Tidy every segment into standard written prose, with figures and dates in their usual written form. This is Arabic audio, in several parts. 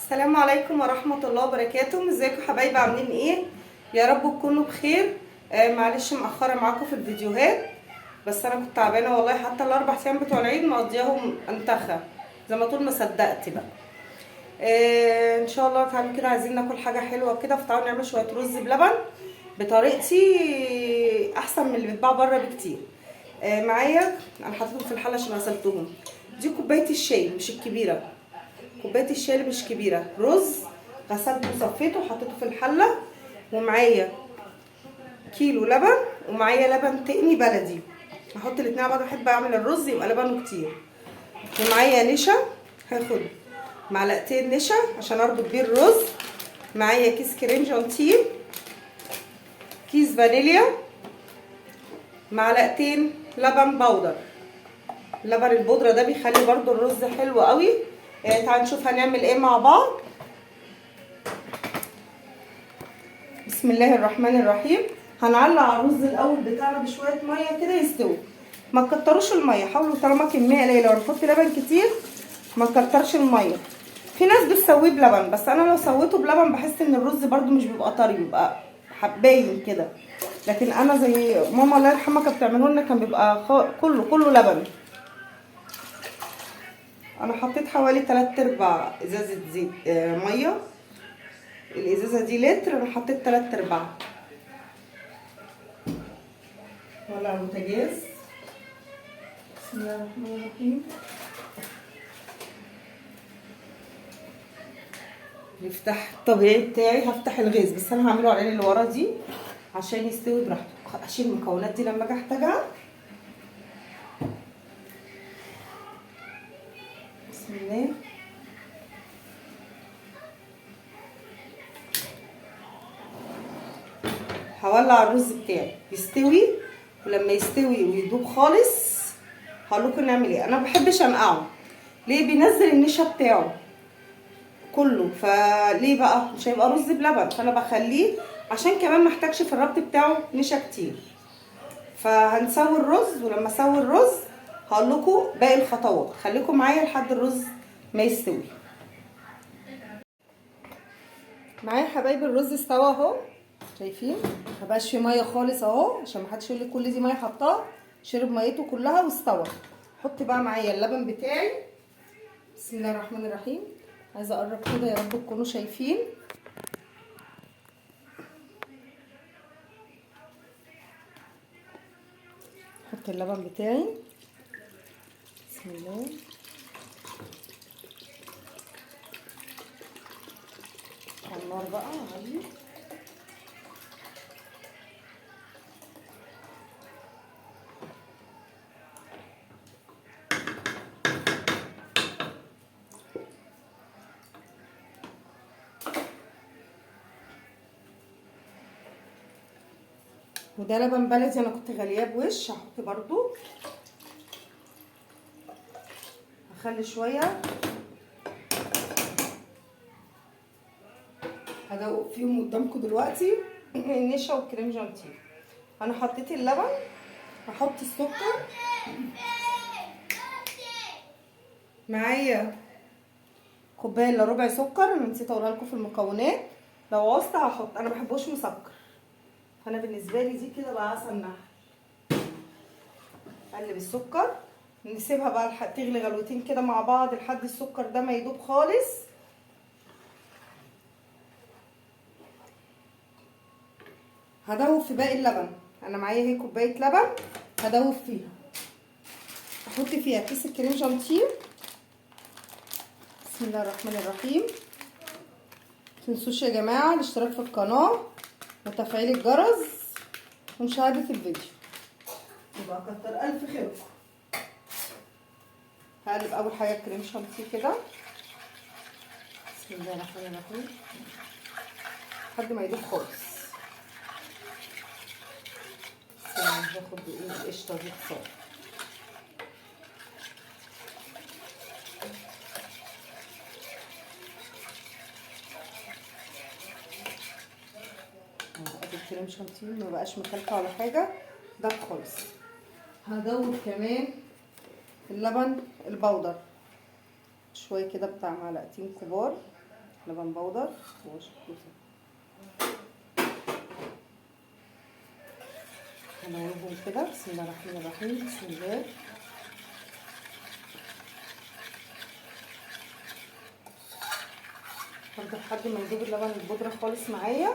السلام عليكم ورحمة الله وبركاته. ازيكم حبايبي، عاملين ايه؟ يا رب تكونوا بخير. معلش مأخرة معاكم في الفيديوهات، بس انا كنت تعبانة والله. حتى الاربع ايام بتوع العيد مقضياهم انتخى زي ما طول ما صدقت بقى. ان شاء الله تعالوا كده، عايزين ناكل حاجة حلوة كده، فتعالوا نعمل شوية رز بلبن بطريقتي احسن من اللي بيتباع بره بكتير. معايا انا حطيتهم في الحلة عشان غسلتهم. دي كوباية الشاي مش الكبيرة، كوبايه الشاي اللي مش كبيره، رز غسلته وصفيته وحطيته في الحله. ومعايا كيلو لبن، ومعايا لبن تقني بلدي. هحط الاتنين على بعض، بحب اعمل الرز يبقى لبنه كتير. ومعايا نشا، هاخد معلقتين نشا عشان اربط بيه الرز. معايا كيس كريم جانتيه، كيس فانيليا، معلقتين لبن بودر. اللبن البودره ده بيخلي برضو الرز حلو قوي. تعالوا نشوف هنعمل ايه مع بعض. بسم الله الرحمن الرحيم. هنعلق على الرز الاول بتاعنا بشويه ميه كده يستوي. ما تكتروش الميه، حاولوا طالما كميه قليله ونحط لبن كتير ما تكترش الميه. في ناس بتسويه بلبن، بس انا لو سويته بلبن بحس ان الرز برده مش بيبقى طري، بيبقى حباين كده. لكن انا زي ماما الله يرحمها كانت بتعمله لنا، كان بيبقى كله لبن. انا حطيت حوالي 3/4 ازازه زيت ميه. الازازه دي لتر، انا حطيت 3/4. ولع البوتاجاز. بسم الله الرحمن الرحيم. نفتح الطبيعي بتاعي، هفتح الغاز بس انا هعمله على اللي ورا دي عشان يستوي براحته. اشيل المكونات دي لما اجي احتاجها. بسم الله. هولع الرز بتاعي يستوي، ولما يستوي ويدوب خالص هقول لكم نعمل ايه. انا ما بحبش انقعه، ليه؟ بينزل النشا بتاعه كله، فليه بقى مش هيبقى رز بلبن. فانا بخليه عشان كمان محتاجش في الربط بتاعه نشا كتير. فهنسوي الرز، ولما اسوي الرز هقول لكم باقي الخطوات. خليكم معايا لحد الرز ما يستوي. معايا حبايبي الرز استوى اهو، شايفين؟ مبقاش فيه ميه خالص اهو، عشان محدش يقول لي كل دي ميه حطاه. شرب ميته كلها واستوى. حط بقى معايا اللبن بتاعي. بسم الله الرحمن الرحيم. عايزه اقرب كده يا رب تكونوا شايفين. احط اللبن بتاعي. بسم الله. على النار بقى عالي. وده لبن بلدي انا كنت غالياه بوش، هحط برضو. هخلي شويه هدوق فيهم قدامكم دلوقتي النشا والكريم جانتيه. انا حطيت اللبن، هحط السكر. معايا كوبايه الا ربع سكر، انا نسيت اقولها لكم في المكونات. لو عوزت هحط، انا بحبوش مسكر، فانا بالنسبه لي دي كده بقى عسل نحل. اقلب السكر، نسيبها بقى تغلي غلوتين كده مع بعض لحد السكر ده ما يدوب خالص. هدوب في باقي اللبن. انا معايا اهي كوبايه لبن، هدوب فيها. احط فيها كيس الكريم جانتيه. بسم الله الرحمن الرحيم. متنسوش يا جماعه الاشتراك في القناه وتفعيل الجرس ومشاهده الفيديو، يبقى كتر الف خيركم. هقلب اول حاجه الكريم جانتيه كده. بسم الله الرحمن الرحيم لحد ما يدوب خالص. هاخد القشطه دي تصفى. الكريم شانتيه ما بقاش مكلكع ولا حاجه، ده خالص. هدوب كمان اللبن البودر شويه كده، بتاع معلقتين كبار. لبن بودر هنقلبهم كده. بسم الله الرحمن الرحيم. بسم الله. برضه لحد ما نجيب اللبن البودرة خالص معايا.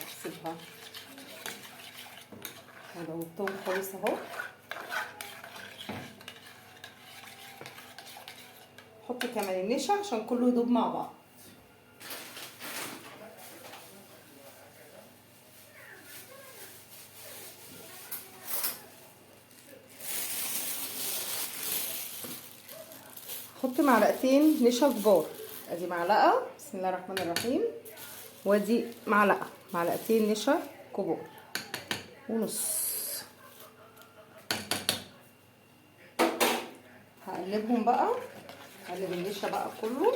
هسيبها ودوبتهم خالص اهو. حط كمان النشا عشان كله يدوب مع بعض. حط معلقتين نشا كبار. ادي معلقه. بسم الله الرحمن الرحيم. وادي معلقتين نشا كبار ونص. هقلبهم بقى. هقلب النشا بقى كله.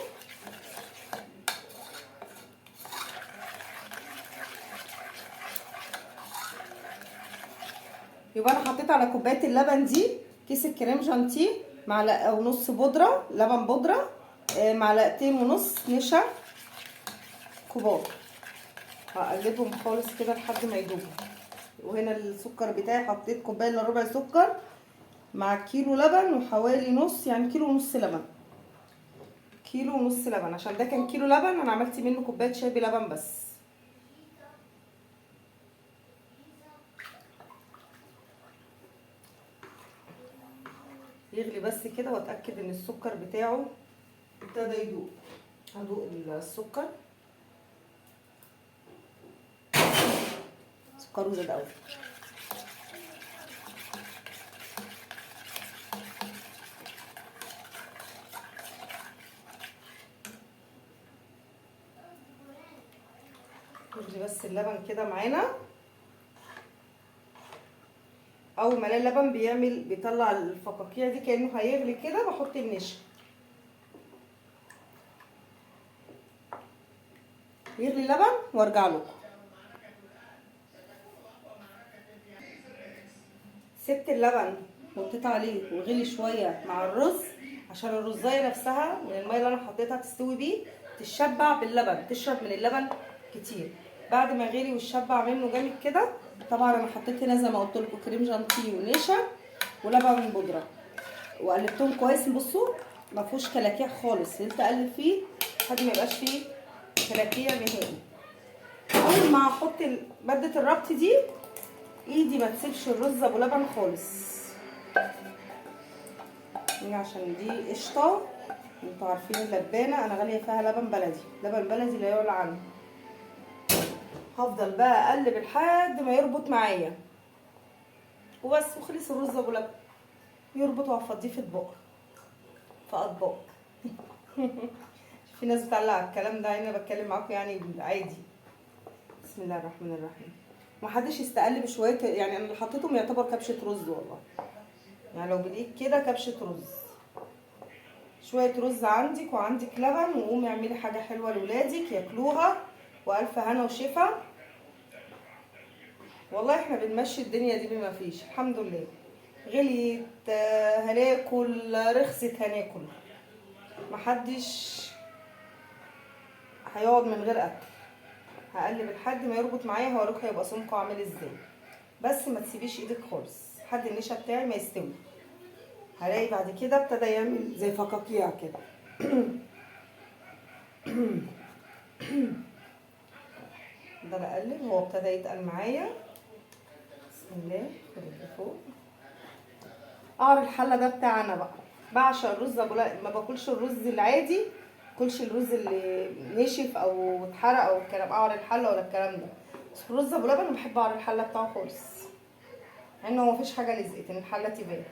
يبقى انا حطيت على كوبايه اللبن دي كيس الكريم جانتيه، معلقه ونص بودره لبن بودره، معلقتين ونص نشا كبار. هقلبهم خالص كده لحد ما يدوبوا. وهنا السكر بتاعي حطيت كوبايه الا ربع سكر مع كيلو لبن وحوالي نص، يعني كيلو ونص لبن. كيلو ونص لبن عشان ده كان كيلو لبن، انا عملت منه كوبايه شاي بلبن بس. يغلي بس كده واتاكد ان السكر بتاعه ابتدى يدوب. هدوق السكر. سكره زاد قوي. يغلي بس اللبن كده معانا. اول ما الاقي اللبن بيطلع الفقاقيع دي كانه هيغلي كده، بحط النشا. يغلي اللبن وارجع لكم. سبت اللبن وحطيت عليه وغلي شويه مع الرز عشان الرزايه نفسها من الميه اللي انا حطيتها تستوي بيه تشبع باللبن، تشرب من اللبن كتير. بعد ما غلي وشبع منه جامد كده، طبعا انا حطيت هنا زي ما قلت لكم كريم جانتيه ونشا ولبن بودره وقلبتهم كويس. بصوا ما فيهوش كلاكيع خالص، فضلت اقلب فيه لحد ما يبقاش فيه كلاكيع نهائي. اول ما احط ماده الربط دي ايدي ما تسيبش الرز ابو لبن خالص، عشان دي قشطه. انتوا عارفين اللبانه انا غاليه فيها لبن بلدي، لبن بلدي لا يعلى عنه. هفضل بقى اقلب لحد ما يربط معايا وبس، وخلص الرز ابو لبن. يربط وهفضيه في اطباق. في ناس بتعلق على الكلام ده، انا بتكلم معاكم يعني عادي. بسم الله الرحمن الرحيم. محدش يستقل بشويه، يعني انا اللي حطيتهم يعتبر كبشه رز والله، يعني لو بالايد كده كبشه رز. شويه رز عندك وعندك لبن، وقومي اعملي حاجه حلوه لاولادك ياكلوها والف هنا وشفا. والله احنا بنمشي الدنيا دي بما فيش الحمد لله. غليت هناكل، رخصت هناكل، محدش هيقعد من غير اكل. هقلب لحد ما يربط معايا، هوريكم هيبقى سمكه عامل ازاي. بس ما تسيبيش ايدك خالص لحد النشا بتاعي ما يستوي. هلاقي بعد كده ابتدى يعمل زي فقاقيع كده. ده بقلب، هو ابتدى يتقل معايا. بسم الله. فوق قعر الحله ده بتاعنا بقى. بعشق الرز ما باكلش الرز العادي، باكلش الرز اللي نشف او اتحرق او الكلام قعر الحله ولا الكلام ده. بس الرز ابو لبن بحب قعر الحله بتاعه خالص، مع انه مفيش حاجه لزقت ان الحله تبان.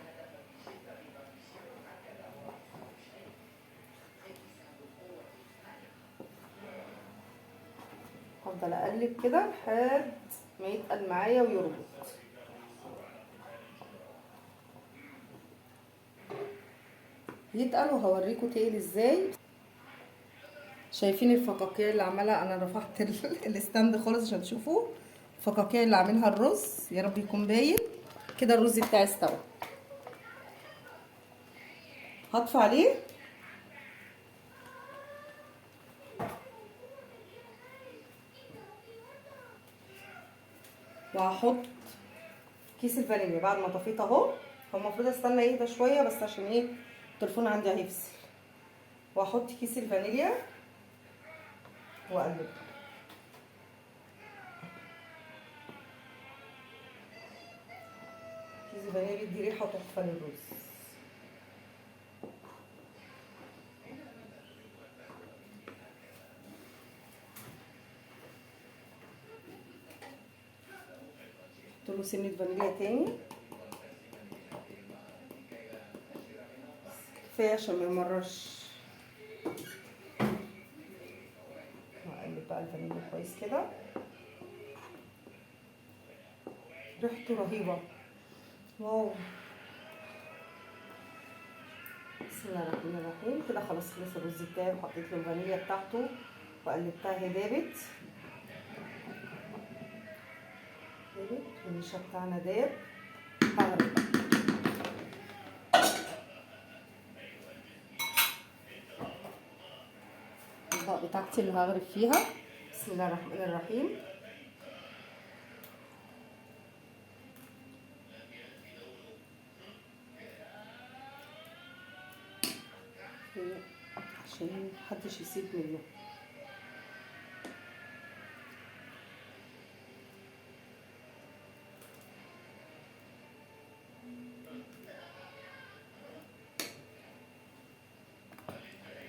هفضل اقلب كده لحد ما يتقل معايا ويربط. يتقل وهوريكم تقل ازاي. شايفين الفقاقيع اللي عملها؟ انا رفعت الستاند خالص عشان تشوفوا الفقاقيع اللي عاملها الرز. يا رب يكون باين كده. الرز بتاعي استوى. هطفي عليه وهحط كيس الفانيليا بعد ما طفيت اهو. هو المفروض استنى يهدى شويه بس عشان ايه التليفون عندي هيفصل. واحط كيس الفانيليا واقلب. كيس الفانيليا بيدي ريحه تحفه للرز. احط له سنه فانيليا تاني كفايه عشان ما يمررش. واقلب بقى الفانيليا كويس كده. ريحته رهيبه. واو. بسم الله الرحمن الرحيم. كده خلاص خلص الرز بتاعي وحطيت له الفانيليا بتاعته وقلبتها. هي دابت والنشا بتاعنا داب. هغرف الأطباق بتاعتي اللي هغرف فيها. بسم الله الرحمن الرحيم. عشان محدش يسيب منه.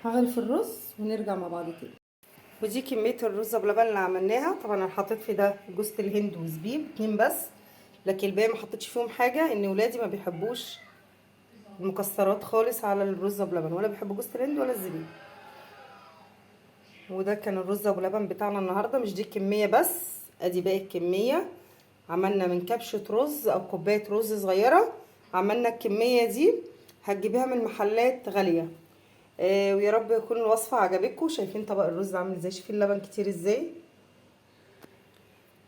هغرف الرز ونرجع مع بعض تاني. ودي كميه الرز بلبن اللي عملناها. طبعا انا حطيت في ده جوز الهند وزبيب 2 بس، لكن الباقي ما حطيتش فيهم حاجه ان ولادي ما بيحبوش المكسرات خالص على الرز بلبن، ولا بيحبوا جوز الهند ولا الزبيب. وده كان الرز بلبن بتاعنا النهارده. مش دي كميه بس، ادي باقي الكميه. عملنا من كبشه رز او كوبايه رز صغيره عملنا الكميه دي. هتجيبيها من محلات غاليه. ويا رب يكون الوصفه عجبتكم. شايفين طبق الرز عامل ازاي، شايفين اللبن كتير ازاي.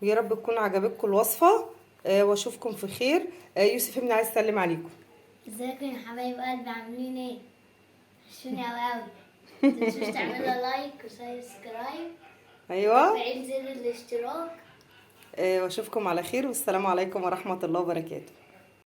ويا رب تكون عجبتكم الوصفه. واشوفكم في خير. يوسف ابني عايز يسلم عليكم. ازيكم يا حبايب قلبي، عاملين ايه؟ وحشوني اوي اوي. متنسوش تعملوا لايك وسبسكرايب ايوه وتفعيل زر الاشتراك. واشوفكم على خير، والسلام عليكم ورحمه الله وبركاته.